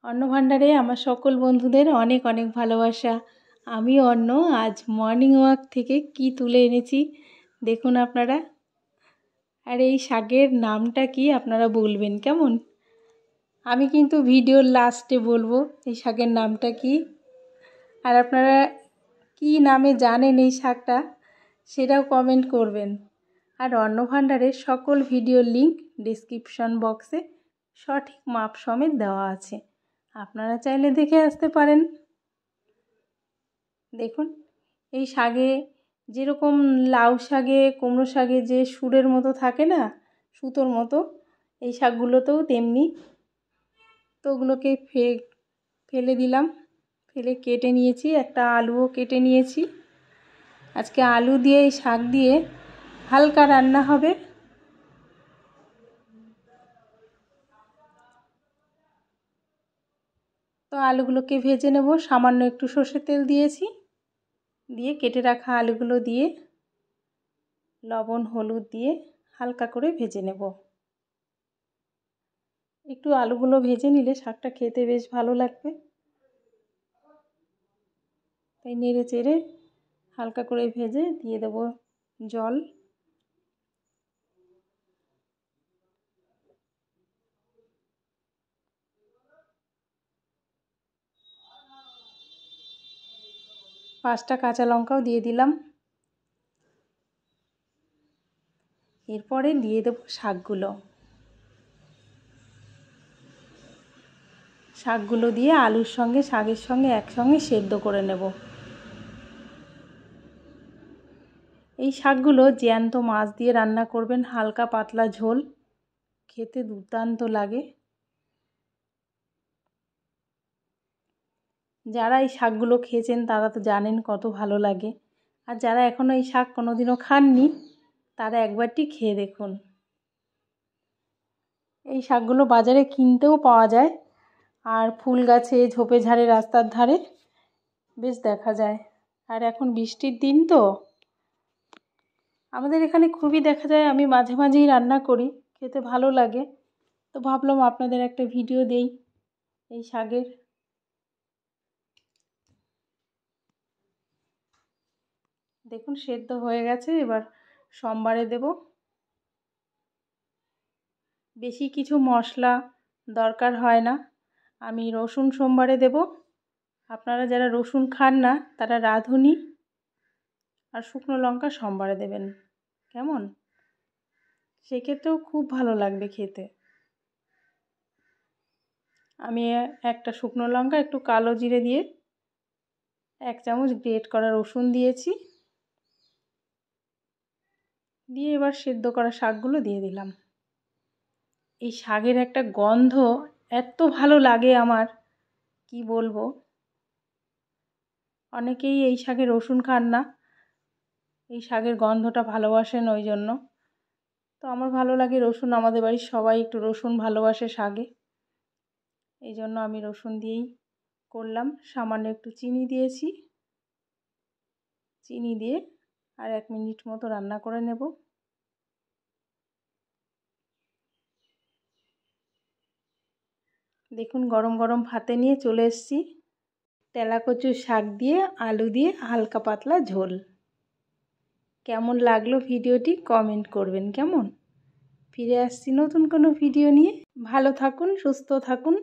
অন্নভাণ্ডারে আমার সকল বন্ধুদের অনেক অনেক ভালোবাসা। আমি অন্য আজ মর্নিং ওয়াক থেকে কি তুলে এনেছি দেখুন আপনারা। আর এই শাকের নামটা কি আপনারা বলবেন কেমন। আমি কিন্তু ভিডিওর লাস্টে বলবো এই শাকের নামটা কি, আর আপনারা কি নামে জানেন এই শাকটা সেটাও কমেন্ট করবেন। আর অন্নভাণ্ডারের সকল ভিডিওর লিংক ডেসক্রিপশন বক্সে সঠিক মাপ সমেত দেওয়া আছে, আপনারা চাইলে দেখে আসতে পারেন। দেখুন এই শাকে যেরকম লাউ শাকে কুমড়ো শাকে যে সুরের মতো থাকে না, সুতোর মতো, এই শাকগুলোতেও তেমনি। তো ওগুলোকে ফেলে দিলাম, ফেলে কেটে নিয়েছি, একটা আলুও কেটে নিয়েছি। আজকে আলু দিয়ে এই শাক দিয়ে হালকা রান্না হবে। তো আলুগুলোকে ভেজে নেব, সামান্য একটু সর্ষের তেল দিয়েছি, দিয়ে কেটে রাখা আলুগুলো দিয়ে লবণ হলুদ দিয়ে হালকা করে ভেজে নেব। একটু আলুগুলো ভেজে নিলে শাকটা খেতে বেশ ভালো লাগবে। তাই নেড়ে চেড়ে হালকা করে ভেজে দিয়ে দেব জল। পাঁচটা কাঁচা লঙ্কাও দিয়ে দিলাম। এরপরে দিয়ে দেব শাকগুলো দিয়ে আলুর সঙ্গে শাকের সঙ্গে একসঙ্গে সেদ্ধ করে নেব। এই শাকগুলো জ্যান্ত মাছ দিয়ে রান্না করবেন, হালকা পাতলা ঝোল, খেতে দুর্দান্ত লাগে। যারা এই শাকগুলো খেয়েছেন তারা তো জানেন কত ভালো লাগে, আর যারা এখনও এই শাক কোনোদিনও খাননি তারা একবারটি খেয়ে দেখুন। এই শাকগুলো বাজারে কিনতেও পাওয়া যায়, আর ফুল গাছে ঝোপে ঝাড়ে রাস্তার ধারে বেশ দেখা যায়। আর এখন বৃষ্টির দিন তো আমাদের এখানে খুবই দেখা যায়, আমি মাঝে মাঝেই রান্না করি, খেতে ভালো লাগে। তো ভাবলাম আপনাদের একটা ভিডিও দেই এই শাকের। দেখুন সেদ্ধ হয়ে গেছে, এবার সম্বারে দেব। বেশি কিছু মশলা দরকার হয় না, আমি রসুন সম্বারে দেব। আপনারা যারা রসুন খান না তারা রাঁধুনি আর শুকনো লঙ্কা সম্বারে দেবেন কেমন, সেক্ষেত্রেও খুব ভালো লাগবে খেতে। আমি একটা শুকনো লঙ্কা, একটু কালো জিরে দিয়ে 1 চামচ গ্রেট করা রসুন দিয়েছি, দিয়ে এবার সেদ্ধ করা শাকগুলো দিয়ে দিলাম। এই শাকের একটা গন্ধ এত ভালো লাগে আমার, কি বলবো। অনেকেই এই শাকে রসুন খান না, এই শাকের গন্ধটা ভালোবাসেন ওই জন্য। তো আমার ভালো লাগে রসুন, আমাদের বাড়ির সবাই একটু রসুন ভালোবাসে শাকে, এই জন্য আমি রসুন দিয়েই করলাম। সামান্য একটু চিনি দিয়েছি, চিনি দিয়ে আর 1 মিনিট মতো রান্না করে নেব। দেখুন গরম গরম ভাতে নিয়ে চলে এসেছি তেলাকচুর শাক দিয়ে আলু দিয়ে হালকা পাতলা ঝোল। কেমন লাগলো ভিডিওটি কমেন্ট করবেন কেমন। ফিরে আসছি নতুন কোনো ভিডিও নিয়ে। ভালো থাকুন, সুস্থ থাকুন।